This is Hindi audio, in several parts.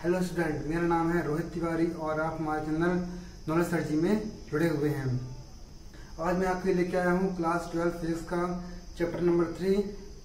हेलो स्टूडेंट, मेरा नाम है रोहित तिवारी और आप हमारे चैनल नॉलेज सर्ची में जुड़े हुए हैं। आज मैं आपके लिए लेके आया हूँ क्लास 12 फिजिक्स का चैप्टर नंबर 3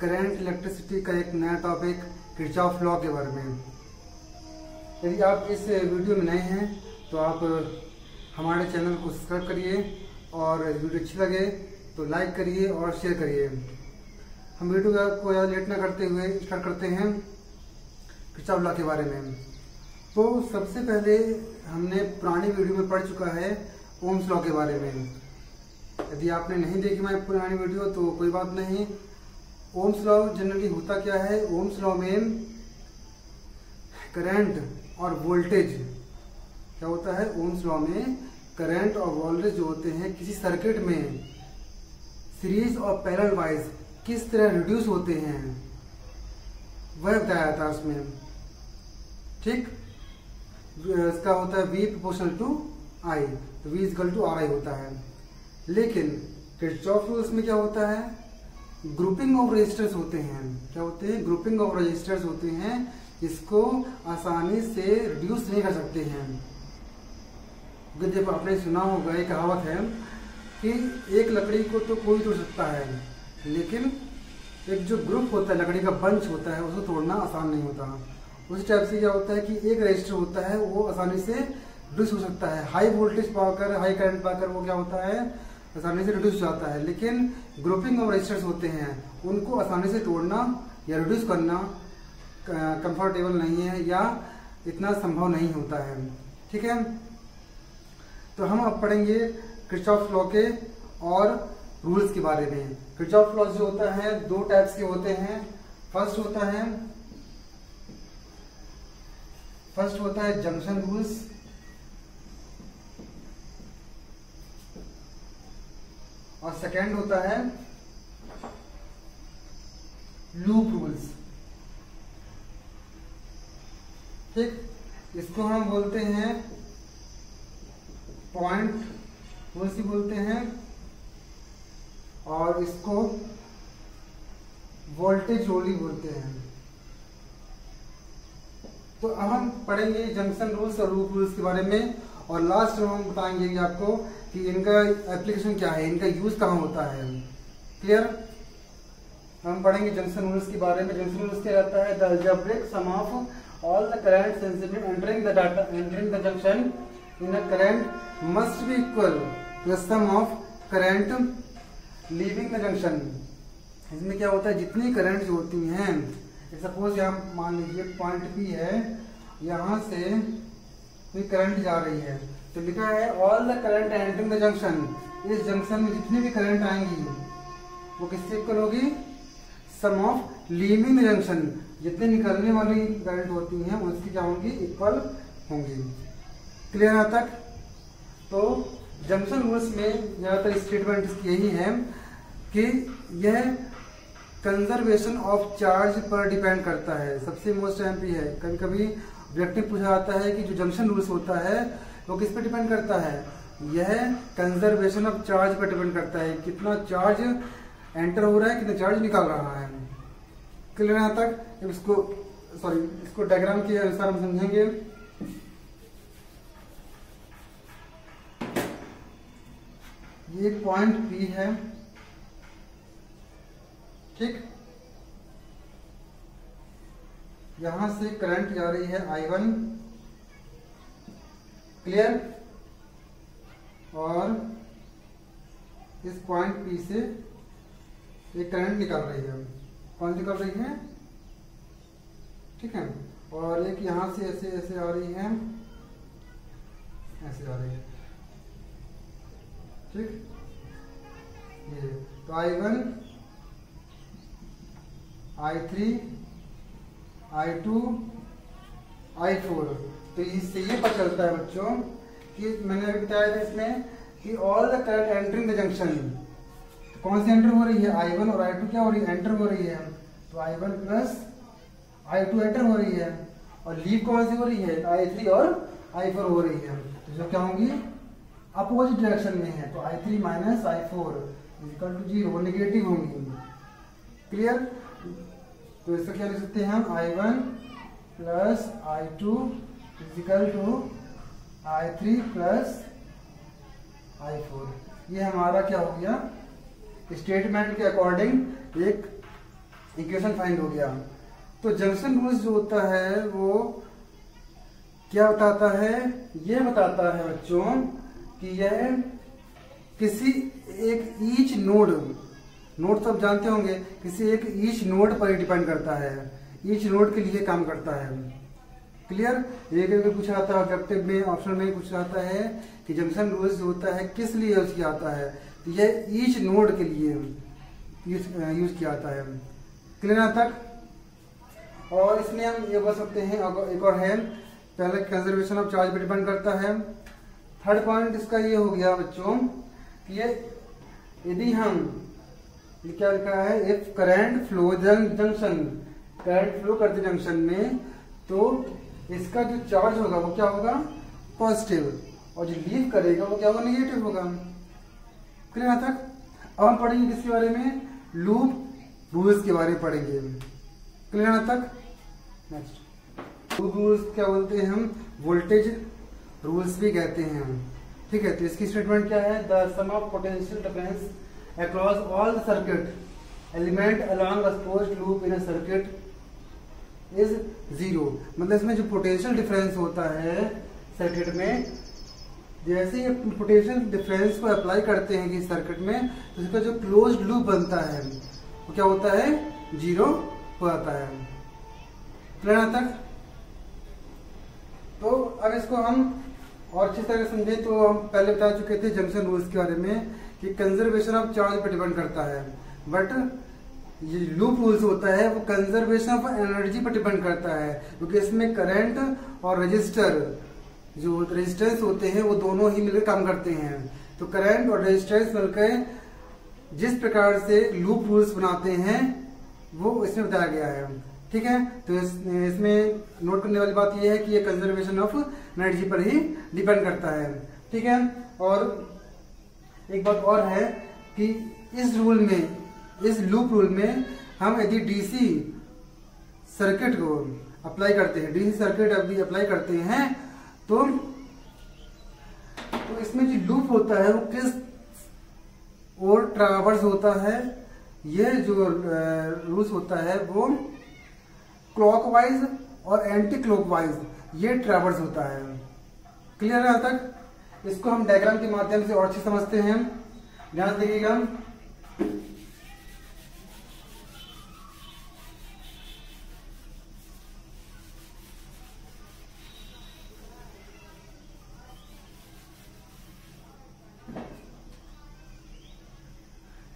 करंट इलेक्ट्रिसिटी का एक नया टॉपिक किरचॉफ लॉ के बारे में। यदि आप इस वीडियो में नए हैं तो आप हमारे चैनल को सब्सक्राइब करिए और वीडियो अच्छी लगे तो लाइक करिए और शेयर करिए। हम वीडियो को ज़्यादा लेट न करते हुए स्टार्ट करते हैं किरचॉफ लॉ के बारे में। तो सबसे पहले हमने पुरानी वीडियो में पढ़ चुका है ओम्स लॉ के बारे में। यदि आपने नहीं देखी हमारी पुरानी वीडियो तो कोई बात नहीं। ओम्स लॉ जनरली होता क्या है, ओम्स लॉ में करंट और वोल्टेज क्या होता है, ओम्स लॉ में करंट और वोल्टेज जो होते हैं किसी सर्किट में सीरीज और पैरेलल वाइज किस तरह रिड्यूस होते हैं वह बताया था उसमें। ठीक, इसका होता है V प्रोपोर्शनल टू I, तो V इक्वल टू RI होता है। लेकिन किरचॉफ रूल्स में क्या होता है, ग्रुपिंग ऑफ रेजिस्टर्स होते हैं। क्या होते हैं, ग्रुपिंग ऑफ रेजिस्टर्स होते हैं, इसको आसानी से रिड्यूस नहीं कर सकते हैं। जब आपने सुना होगा एक कहावत है कि एक लकड़ी को तो कोई तोड़ सकता है, लेकिन एक जो ग्रुप होता है, लकड़ी का बंच होता है, उसको तोड़ना आसान नहीं होता। उस टाइप से क्या होता है कि एक रजिस्टर होता है वो आसानी से रिड्यूस हो सकता है। हाई वोल्टेज पाकर, हाई करंट पाकर वो क्या होता है, आसानी से रिड्यूस हो जाता है। लेकिन ग्रुपिंग ऑफ रजिस्टर्स होते हैं, उनको आसानी से तोड़ना या रिड्यूस करना कंफर्टेबल नहीं है या इतना संभव नहीं होता है। ठीक है, तो हम अब पढ़ेंगे किरचॉफ लॉ के और रूल्स के बारे में। किरचॉफ लॉ जो होता है दो टाइप्स के होते हैं। फर्स्ट होता है जंक्शन रूल्स और सेकेंड होता है लूप रूल्स। ठीक, इसको हम बोलते हैं पॉइंट रूल्स ही बोलते हैं और इसको वोल्टेज रूल ही बोलते हैं। तो अब हम पढ़ेंगे जंक्शन रूल्स और लूप रूल्स के बारे में और लास्ट में हम बताएंगे कि आपको कि इनका एप्लीकेशन क्या है, इनका यूज कहाँ होता है। क्लियर, हम पढ़ेंगे जंक्शन रूल्स के बारे में। जंक्शन रूल्स क्या रहता है, the algebraic sum of all the current sensitive entering the junction in a current must be equal to the sum of current leaving the junction. इसमें क्या होता है, जितनी करंट जो होती हैं, सपोज यहाँ मान लीजिए पॉइंट P है, यहाँ से कोई करंट जा रही है तो लिखा है all the current entering the junction. इस जंक्शन में जितनी भी करंट आएंगी वो किससे इक्वल होगी, सम ऑफ लीविंग द जंक्शन। जितने निकलने वाली करंट होती हैं उसकी क्या होंगी, इक्वल होंगी। क्लियर यहाँ तक। तो जंक्शन रूल्स में ज्यादातर स्टेटमेंट यही है कि यह कंजर्वेशन ऑफ चार्ज पर डिपेंड करता है। सबसे मोस्ट एमपी है, कभी कभी ऑब्जेक्टिव पूछा जाता है कि जो जंक्शन रूल्स होता है वो किस पर डिपेंड करता है, यह कंजर्वेशन ऑफ चार्ज पर डिपेंड करता है। कितना चार्ज एंटर हो रहा है, कितना चार्ज निकाल रहा है। क्लियर यहाँ तक। इसको डायग्राम के अनुसार हम समझेंगे। ये पॉइंट P है, ठीक, यहां से करंट जा रही है I1, क्लियर, और इस पॉइंट P से एक करंट निकल रही है। कौन निकल रही है, ठीक है, और एक यहां से ऐसे ऐसे आ रही है, ऐसे आ रही है। ठीक, ये तो I1, I3, I2, I4। तो इससे ये पता चलता है बच्चों कि मैंने अभी बताया था इसमें कि all the current entering the junction, कौन सी एंटर हो रही है, I1 और I2 क्या हो रही है, एंटर हो रही है। तो I1 प्लस I2 एंटर हो रही है और लीव कौन सी हो रही है, I3 और I4 हो रही है। तो जो क्या होंगी, अपोजिट डायरेक्शन में है, तो I3 minus I4 equal to 0, negative होंगी। क्लियर, तो इसका क्या लिख सकते हैं हम, I1 plus I2 is equal to I3 plus I4। ये हमारा क्या हो गया, स्टेटमेंट के अकॉर्डिंग एक इक्वेशन फाइंड हो गया। तो जंक्शन रूल्स जो होता है वो क्या बताता है, ये बताता है बच्चों कि यह किसी एक ईच नोड तो आप जानते होंगे, किसी एक ईच नोड पर डिपेंड करता है, ईच नोड के लिए काम करता है। क्लियर। एक पूछा आता है ऑब्जेक्टिव में, ऑप्शन में पूछा आता है कि जंक्शन रूल्स जो होता है किस लिए यूज किया जाता है, तो यह ईच नोड के लिए यूज किया जाता है। क्लियर यहाँ तक। और इसमें हम ये बोल सकते हैं, एक और है, पहले कंजर्वेशन ऑफ चार्ज पर डिपेंड करता है। थर्ड पॉइंट इसका ये हो गया बच्चों कि ये यदि हम क्या लिखा है, if current flow junction, current flow करते जंक्शन में, तो इसका जो चार्ज होगा वो क्या होगा, पॉजिटिव, और जो लीव करेगा वो क्या होगा, नेगेटिव होगा। क्लियर यहाँ तक। अब हम पढ़ेंगे किसके बारे में, लूप रूल्स के बारे में पढ़ेंगे। क्लियर यहाँ तक। नेक्स्ट लूप रूल्स क्या बोलते हैं हम, वोल्टेज रूल्स भी कहते हैं। ठीक है। तो इसकी स्टेटमेंट क्या है, the sum of potential difference across all the circuit element along the closed loop in a circuit is 0। मतलब इसमें जो पोटेंशियल डिफरेंस होता है सर्किट में, जैसे ही पोटेंशियल डिफरेंस को अप्लाई करते हैं किसी सर्किट में, तो इसका जो क्लोज्ड लूप बनता है वो क्या होता है, 0 हो जाता है। क्लियर यहाँ तक। तो अब इसको हम और अच्छी तरह समझे, तो हम पहले बता चुके थे जंक्शन रूल्स के बारे में कि कंजर्वेशन ऑफ चार्ज पर डिपेंड करता है, बट ये लूप रूल्स होता है वो कंजर्वेशन ऑफ एनर्जी पर डिपेंड करता है, क्योंकि इसमें करंट और रजिस्टर जो रेजिस्टेंस होते हैं वो दोनों ही मिलकर काम करते हैं। तो करंट और रेजिस्टेंस मिलकर जिस प्रकार से लूप रूल्स बनाते हैं वो इसमें बताया गया है। ठीक है। तो इसमें नोट करने वाली बात यह है कि ये कंजर्वेशन ऑफ एनर्जी पर ही डिपेंड करता है। ठीक है। और एक बात और है कि इस रूल में, इस लूप रूल में हम यदि डीसी सर्किट को अप्लाई करते हैं, डीसी सर्किट यदि अप्लाई करते हैं, तो इसमें जो लूप होता है वो किस और ट्रावर्स होता है, ये जो रूल्स होता है वो क्लॉकवाइज और एंटी क्लॉकवाइज ये ट्रावर्स होता है। क्लियर है यहाँ तक। इसको हम डायग्राम के माध्यम से और अच्छी समझते हैं, ध्यान देखिएगा।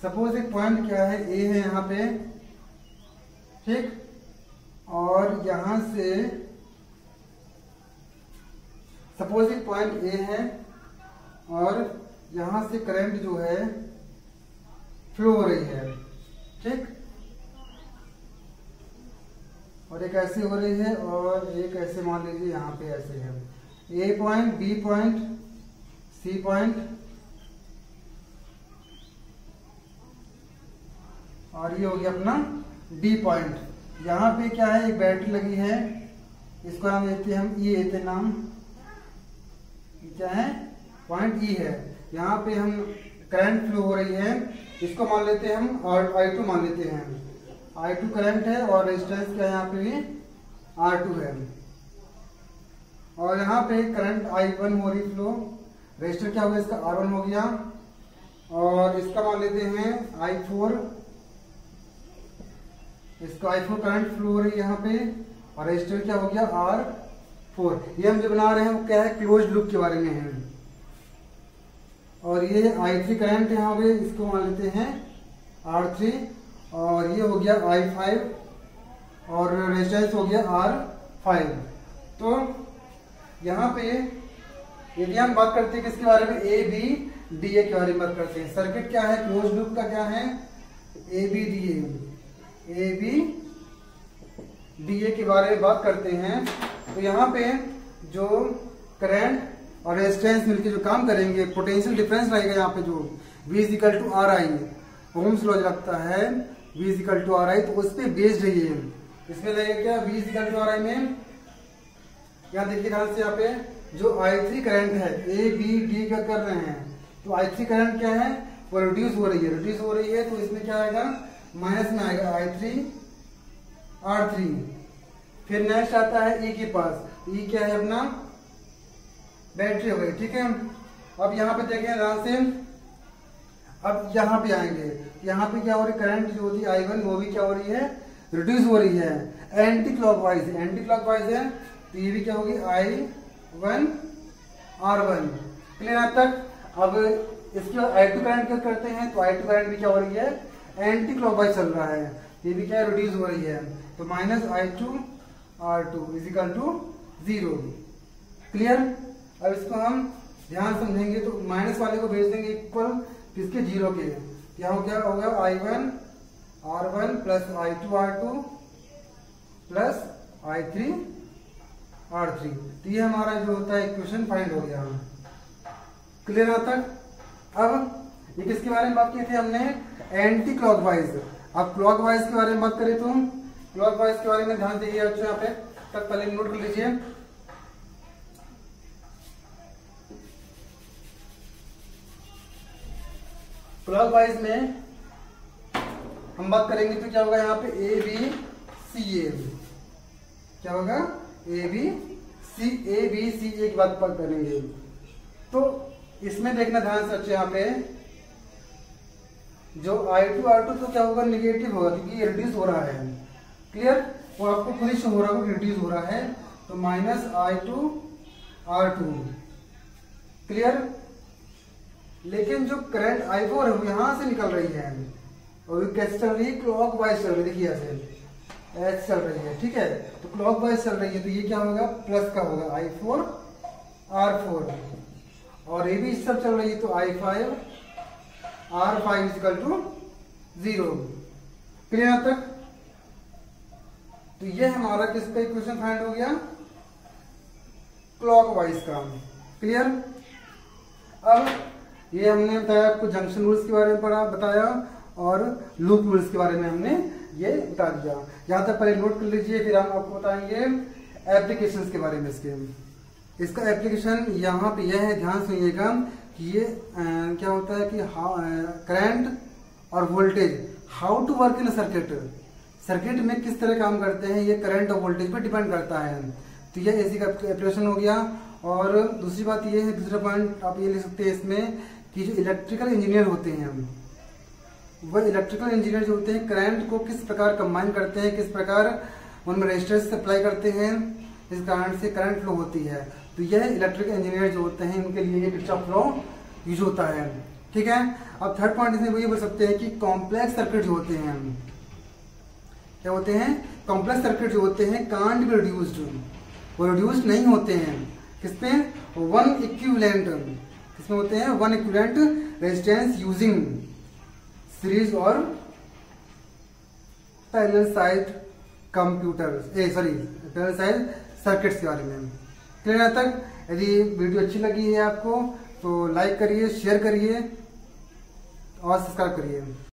सपोज एक पॉइंट क्या है, ए है यहाँ पे, ठीक, और यहां से सपोज एक पॉइंट ए है और यहां से करंट जो है फ्लो हो रही है, ठीक, और एक ऐसे हो रही है और एक ऐसे मान लीजिए यहाँ पे ऐसे है। A point, B point, C point और ये हो गया अपना डी पॉइंट। यहाँ पे क्या है, एक बैटरी लगी है, इसको नाम देते हैं हम ई देते नाम, क्या है, पॉइंट ई है। यहाँ पे हम करंट फ्लो हो रही है, इसको मान लेते हैं हम I2 मान लेते हैं। I2 करंट है और रेजिस्टेंस क्या है यहाँ पे भी R2 है। और यहाँ पे करंट I1 हो रही फ्लो, रेजिस्टर क्या हुआ इसका R1 हो गया, और इसका मान लेते हैं I4, इसका I4 करंट फ्लो हो रही है यहाँ पे, और रेजिस्टर क्या हो गया R4। ये हम जो बना रहे हैं वो क्या है, क्लोज लूप के बारे में है। और ये I3 करंट है यहाँ पे, इसको मान लेते हैं R3, और ये हो गया I5 और रेजिस्टेंस हो गया R5। तो यहाँ पे यदि हम बात करते हैं किसके बारे में, ए बी डी ए के बारे में बात करते हैं। सर्किट क्या है, क्लोज लूप का क्या है, ए बी डी ए के बारे में बात करते हैं। तो यहाँ पे जो करंट और रेजिस्टेंस मिलकर जो काम करेंगे, पोटेंशियल डिफरेंस रहेगा यहाँ पे जो V equal to R I, Ohm's law लगता है V equal to R I, तो उस पर बेस्ड है ये। इसमें लगेगा क्या, V equal to R I में यहाँ देखिए ध्यान से, यहाँ पे जो I3 करंट है ए बी डी का कर रहे हैं, तो I3 करंट क्या है, वो रिड्यूस हो रही है, तो इसमें क्या आएगा, माइनस में आएगा I3 R3। फिर नेक्स्ट आता है E के पास, E क्या है अपना, बैटरी हो गई, ठीक है। अब यहाँ पे देखें ध्यान से, अब यहाँ पे आएंगे, यहाँ पे क्या हो रही है, करंट जो होती है I1 वो भी क्या हो रही है, रिड्यूस हो रही है, एंटी क्लॉकवाइज है, तो ये भी क्या होगी I1 R1। क्लियर अब तक। अब इसके बाद I2 करंट क्या करते हैं, तो I2 करंट भी क्या हो रही है, एंटी क्लॉकवाइज चल रहा है, ये भी क्या रिड्यूस हो रही है, तो minus I2 R2 is equal to 0। Clear. अब इसको हम ध्यान समझेंगे, तो माइनस वाले को भेज देंगे इक्वल किसके, 0 के, क्या हो गया, होगा I1 R1 plus I2 R2 plus I3 R3। तो ये हमारा जो होता है इक्वेशन फाइंड हो गया। क्लियर यहाँ तक। अब ये किसके बारे में बात की थी हमने, एंटी क्लॉकवाइज। अब क्लॉकवाइज के बारे में बात करें तो क्लॉकवाइज के बारे में ध्यान दीजिए बच्चों, यहाँ पे तक पहले नोट कर लीजिए। क्लॉकवाइज में हम बात करेंगे तो क्या होगा, यहाँ पे ए बी सी ए, क्या होगा, ए बी सी ए की बात करेंगे। तो इसमें देखना ध्यान से, यहाँ पे जो I2 R2 तो क्या होगा, निगेटिव होगा, क्योंकि ये रिड्यूस हो रहा है। क्लियर, वो आपको खुद ही शो हो रहा होगा, रिड्यूस हो रहा है, तो माइनस I2 R2। क्लियर। लेकिन जो करंट I4 है वो यहां से निकल रही है, और ये कैसे चल रही है, क्लॉक वाइज चल रही है, देखिए ऐसे चल रही है, ठीक है। तो क्लॉक वाइज चल रही है, तो ये क्या होगा, प्लस का होगा I4 R4, और ये भी इस सब चल रही है, तो I5 R5 equal to 0। Clear यहाँ तक। तो ये हमारा किसका इक्वेशन फाइंड हो गया, क्लॉकवाइज का। क्लियर। अब ये हमने बताया आपको, जंक्शन रूल्स के बारे में बताया, और लूप रूल्स के बारे में हमने ये बता दिया। यहाँ तक पहले नोट कर लीजिए, फिर हम आपको बताएंगे एप्लीकेशंस के बारे में। इसका एप्लीकेशन यहाँ पे यह है, ध्यान सुनिएगा कि ये क्या होता है कि करंट और voltage, how to work in circuit में किस तरह काम करते हैं, ये करंट और वोल्टेज पर डिपेंड करता है। तो ये एसी का एप्लीकेशन हो गया। और दूसरी बात ये है, दूसरा पॉइंट आप ये लिख सकते हैं इसमें, कि जो इलेक्ट्रिकल इंजीनियर होते हैं, वह इलेक्ट्रिकल इंजीनियर जो होते हैं, करंट को किस प्रकार कंबाइन करते हैं, किस प्रकार उनमें रेजिस्टेंस सप्लाई करते हैं, इस कारण से करंट फ्लो होती है। तो यह इलेक्ट्रिकल इंजीनियर जो होते हैं, इनके लिए ये किरचॉफ लॉ यूज होता है। ठीक है। अब थर्ड पॉइंट इसमें वही बोल सकते हैं कि कॉम्प्लेक्स सर्किट जो होते हैं, क्या होते हैं, कॉम्प्लेक्स सर्किट जो होते हैं, कांट बी रिड्यूस्ड, वो रिड्यूस्ड नहीं होते हैं। किसपे, वन इक्विवेलेंट, किसमें होते हैं, one equivalent resistance using series और parallel side parallel side circuits के बारे में। क्लियर यहाँ तक। यदि वीडियो अच्छी लगी है आपको तो लाइक करिए, शेयर करिए और सब्सक्राइब करिए।